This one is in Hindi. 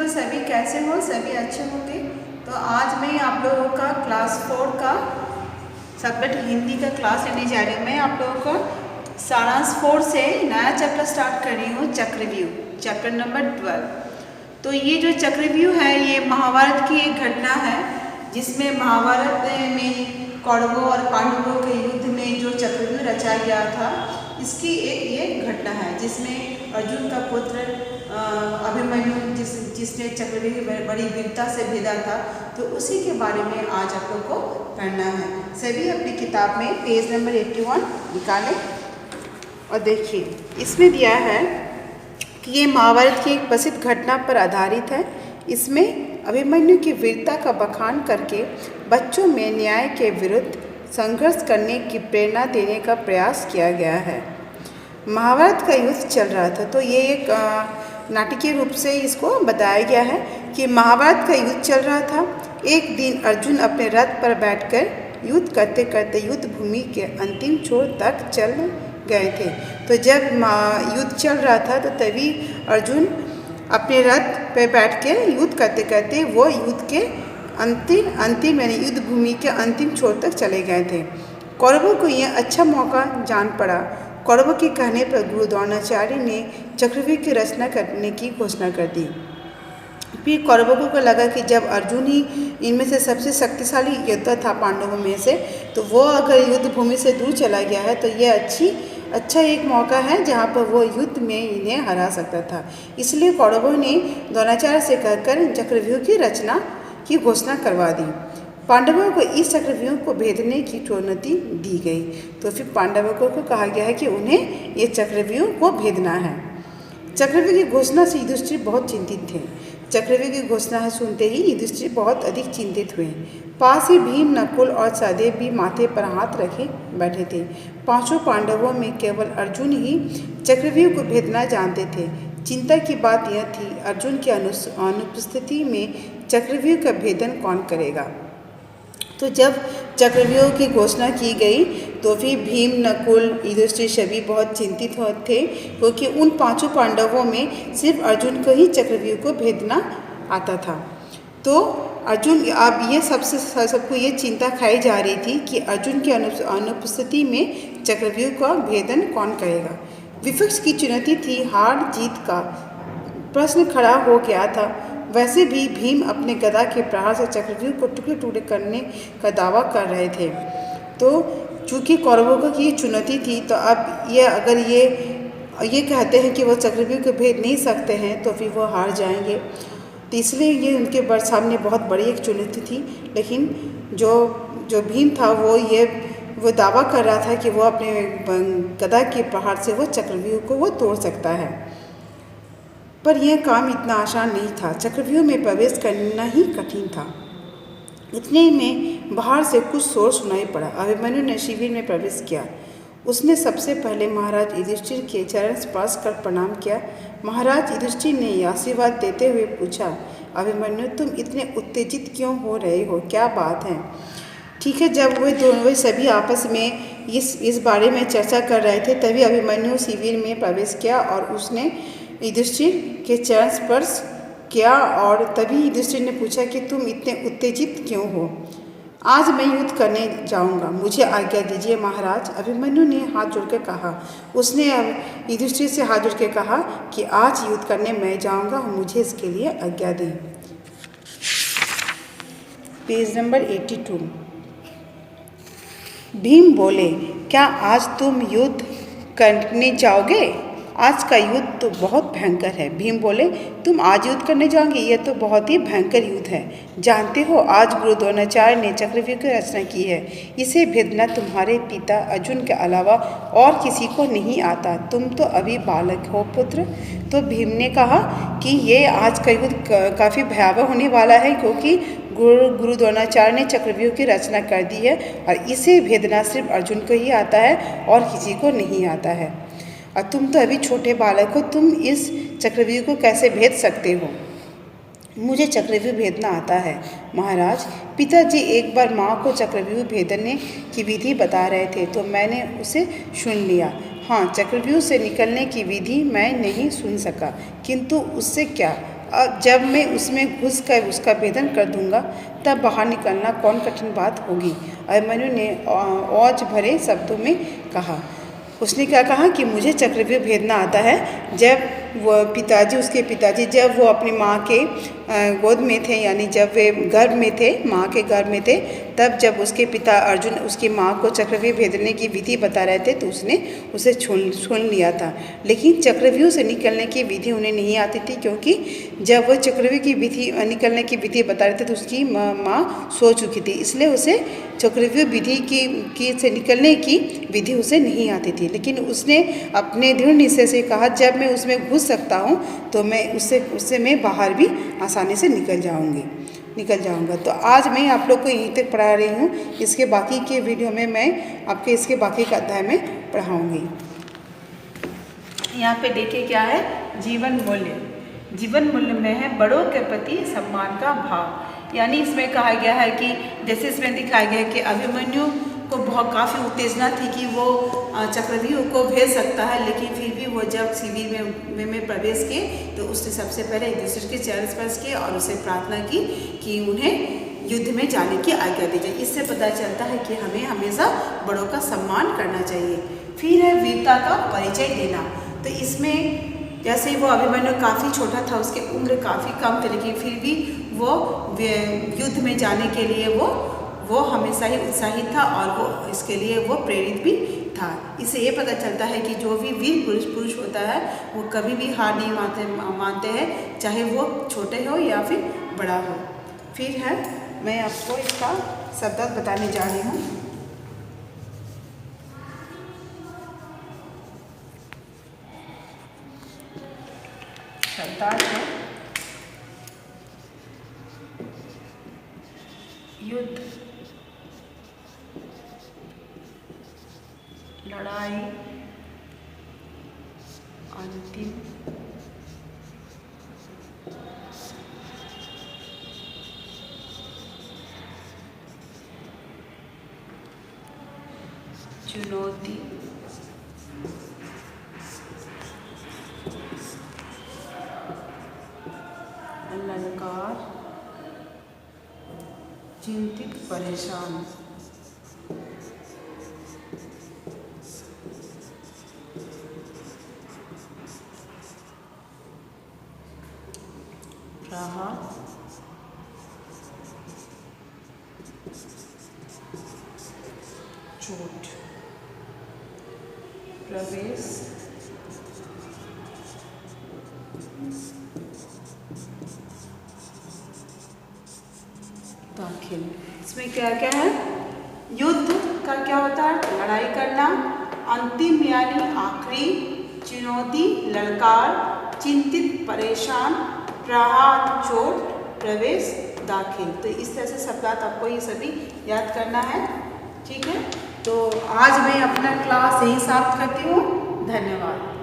तो सभी कैसे हो? सभी अच्छे होंगे। तो आज मैं आप लोगों का क्लास 4 का सब्जेक्ट हिंदी का क्लास लेने जा रही हूँ। मैं आप लोगों को सारांश 4 से नया चैप्टर स्टार्ट कर रही हूँ, चक्रव्यूह, चैप्टर नंबर 12। तो ये जो चक्रव्यूह है ये महाभारत की एक घटना है, जिसमें महाभारत में कौरवों और पांडवों के युद्ध में जो चक्रव्यूह रचा गया था, इसकी एक ये घटना है, जिसमें अर्जुन का पुत्र अभिमन्यु जिसने चक्रव्यूह की बड़ी वीरता से भेदा था, तो उसी के बारे में आज आप लोग को पढ़ना है। सभी अपनी किताब में पेज नंबर 81 निकालें और देखिए, इसमें दिया है कि ये महाभारत की एक प्रसिद्ध घटना पर आधारित है। इसमें अभिमन्यु की वीरता का बखान करके बच्चों में न्याय के विरुद्ध संघर्ष करने की प्रेरणा देने का प्रयास किया गया है। महाभारत का युद्ध चल रहा था, तो ये एक नाटकीय रूप से इसको बताया गया है कि महाभारत का युद्ध चल रहा था। एक दिन अर्जुन अपने रथ पर बैठकर युद्ध करते करते युद्ध भूमि के अंतिम छोर तक चल गए थे। तो जब युद्ध चल रहा था तो तभी अर्जुन अपने रथ पर बैठ के युद्ध करते करते वो युद्ध के अंतिम यानी युद्ध भूमि के अंतिम छोर तक चले गए थे। कौरवों को यह अच्छा मौका जान पड़ा। कौरवों के कहने पर गुरु द्रोणाचार्य ने चक्रव्यूह की रचना करने की घोषणा कर दी। फिर कौरवों को लगा कि जब अर्जुन ही इनमें से सबसे शक्तिशाली योद्धा था पांडवों में से, तो वो अगर युद्ध भूमि से दूर चला गया है तो ये अच्छा एक मौका है जहाँ पर वो युद्ध में इन्हें हरा सकता था। इसलिए कौरवों ने द्रोणाचार्य से कहकर चक्रव्यूह की रचना की घोषणा करवा दी। पांडवों को इस चक्रव्यूह को भेदने की चुनौती दी गई। तो फिर पांडवों को कहा गया है कि उन्हें ये चक्रव्यूह को भेदना है। चक्रव्यूह की घोषणा से युधिष्ठिर बहुत चिंतित थे। चक्रव्यूह की घोषणा सुनते ही युधिष्ठिर बहुत अधिक चिंतित हुए। पास ही भीम, नकुल और सहदेव भी माथे पर हाथ रखे बैठे थे। पांचों पांडवों में केवल अर्जुन ही चक्रव्यूह को भेदना जानते थे। चिंता की बात यह थी, अर्जुन की अनुपस्थिति में चक्रव्यूह का भेदन कौन करेगा। तो जब चक्रव्यूह की घोषणा की गई तो फिर भीम, नकुल, युधिष्ठिर सभी बहुत चिंतित थे, क्योंकि उन पांचों पांडवों में सिर्फ अर्जुन को ही चक्रव्यूह को भेदना आता था। तो अर्जुन अब ये सबको ये चिंता खाई जा रही थी कि अर्जुन की अनुपस्थिति में चक्रव्यूह का भेदन कौन करेगा। विपक्ष की चुनौती थी, हार जीत का प्रश्न खड़ा हो गया था। वैसे भी भीम अपने गदा के प्रहार से चक्रव्यूह को टुकड़े टुकड़े करने का दावा कर रहे थे। तो चूँकि कौरवों की ये चुनौती थी, तो अब ये अगर ये कहते हैं कि वो चक्रव्यूह को भेद नहीं सकते हैं तो फिर वो हार जाएंगे। तो इसलिए ये उनके सामने बहुत बड़ी एक चुनौती थी। लेकिन जो भीम था वो दावा कर रहा था कि वो अपने गदा के प्रहार से वो चक्रव्यूह को वो तोड़ सकता है। पर यह काम इतना आसान नहीं था। चक्रव्यूह में प्रवेश करना ही कठिन था। इतने में बाहर से कुछ शोर सुनाई पड़ा। अभिमन्यु ने शिविर में प्रवेश किया। उसने सबसे पहले महाराज युधिष्ठिर के चरण स्पर्श कर प्रणाम किया। महाराज युधिष्ठिर ने आशीर्वाद देते हुए पूछा, अभिमन्यु तुम इतने उत्तेजित क्यों हो रहे हो, क्या बात है। ठीक है, जब वे सभी आपस में इस बारे में चर्चा कर रहे थे, तभी अभिमन्यु शिविर में प्रवेश किया और उसने युधिष्ठिर के चरण स्पर्श किया। और तभी युधिष्ठिर ने पूछा कि तुम इतने उत्तेजित क्यों हो। आज मैं युद्ध करने जाऊंगा, मुझे आज्ञा दीजिए महाराज, अभिमन्यु ने हाथ जोड़कर कहा। उसने अब युधिष्ठिर से हाथ जोड़ के कहा कि आज युद्ध करने मैं जाऊंगा, मुझे इसके लिए आज्ञा दें। Page number 82। भीम बोले, क्या आज तुम युद्ध करने जाओगे? आज का युद्ध तो बहुत भयंकर है। भीम बोले, तुम आज युद्ध करने जाओगे? यह तो बहुत ही भयंकर युद्ध है। जानते हो, आज गुरु द्रोणाचार्य ने चक्रव्यूह की रचना की है। इसे भेदना तुम्हारे पिता अर्जुन के अलावा और किसी को नहीं आता। तुम तो अभी बालक हो पुत्र। तो भीम ने कहा कि ये आज का युद्ध काफ़ी भयावह होने वाला है, क्योंकि गुरु द्रोणाचार्य ने चक्रव्यूह की रचना कर दी है और इसे भेदना सिर्फ अर्जुन को ही आता है और किसी को नहीं आता है। और तुम तो अभी छोटे बालक हो, तुम इस चक्रव्यूह को कैसे भेद सकते हो। मुझे चक्रव्यूह भेदना आता है महाराज। पिताजी एक बार माँ को चक्रव्यूह भेदने की विधि बता रहे थे, तो मैंने उसे सुन लिया। हाँ, चक्रव्यूह से निकलने की विधि मैं नहीं सुन सका, किंतु उससे क्या, जब मैं उसमें घुस कर उसका भेदन कर दूंगा तब बाहर निकलना कौन कठिन बात होगी। अभिमन्यु ने औज भरे शब्दों में कहा। उसने क्या कहा कि मुझे चक्रव्यूह भेदना आता है। जब उसके पिताजी जब वो अपनी माँ के गोद में थे, यानी जब वे गर्भ में थे, माँ के गर्भ में थे, तब जब उसके पिता अर्जुन उसकी माँ को चक्रव्यूह भेदने की विधि बता रहे थे तो उसने उसे सुन लिया था। लेकिन चक्रव्यूह से निकलने की विधि उन्हें नहीं आती थी, क्योंकि जब वो चक्रव्यूह की विधि निकलने की विधि बता रहे थे तो उसकी माँ सो चुकी थी, इसलिए उसे चक्रव्यूह विधि की से निकलने की विधि उसे नहीं आती थी। लेकिन उसने अपने दृढ़ निश्चय से कहा, जब मैं उसमें घुस सकता हूँ तो मैं उससे मैं बाहर भी आसानी से निकल जाऊँगा। तो आज मैं आप लोग को यहीं तक पढ़ा रही हूँ। इसके बाकी के वीडियो में मैं आपके इसके बाकी का अध्याय में पढ़ाऊँगी। यहाँ पे देखिए क्या है, जीवन मूल्य में है बड़ों के प्रति सम्मान का भाव। यानी इसमें कहा गया है कि जैसे इसमें दिखाया गया है कि अभिमन्यु को बहुत काफ़ी उत्तेजना थी कि वो चक्रव्यूह को भेज सकता है, लेकिन फिर भी वो जब शिविर में प्रवेश किए तो उसने सबसे पहले एक दूसरे के चरण स्पर्श किए और उसे प्रार्थना की कि उन्हें युद्ध में जाने की आज्ञा दी जाए। इससे पता चलता है कि हमें हमेशा बड़ों का सम्मान करना चाहिए। फिर है वीरता का परिचय देना। तो इसमें जैसे ही वो अभिमन्यु काफ़ी छोटा था, उसकी उम्र काफ़ी कम थी, लेकिन फिर भी वो युद्ध में जाने के लिए वो हमेशा ही उत्साहित था और वो इसके लिए वो प्रेरित भी था। इससे ये पता चलता है कि जो भी वीर पुरुष होता है वो कभी भी हार नहीं मानते हैं, चाहे वो छोटे हो या फिर बड़ा हो। फिर है मैं आपको इसका शब्दार्थ बताने जा रही हूँ। शब्दार्थ है युद्ध, लड़ाई, अंतिम, चुनौती, ललकार, चिंतित परेशान, रहा, चोट, प्रवेश, दाखिल। इसमें क्या क्या है, युद्ध का क्या होता है, लड़ाई करना, अंतिम यानी आखिरी, चुनौती, ललकार, चिंतित परेशान, प्रहार चोट, प्रवेश दाखिल। तो इस तरह से शब्दार्थ आपको ये सभी याद करना है। ठीक है, तो आज मैं अपना क्लास यहीं समाप्त करती हूँ। धन्यवाद।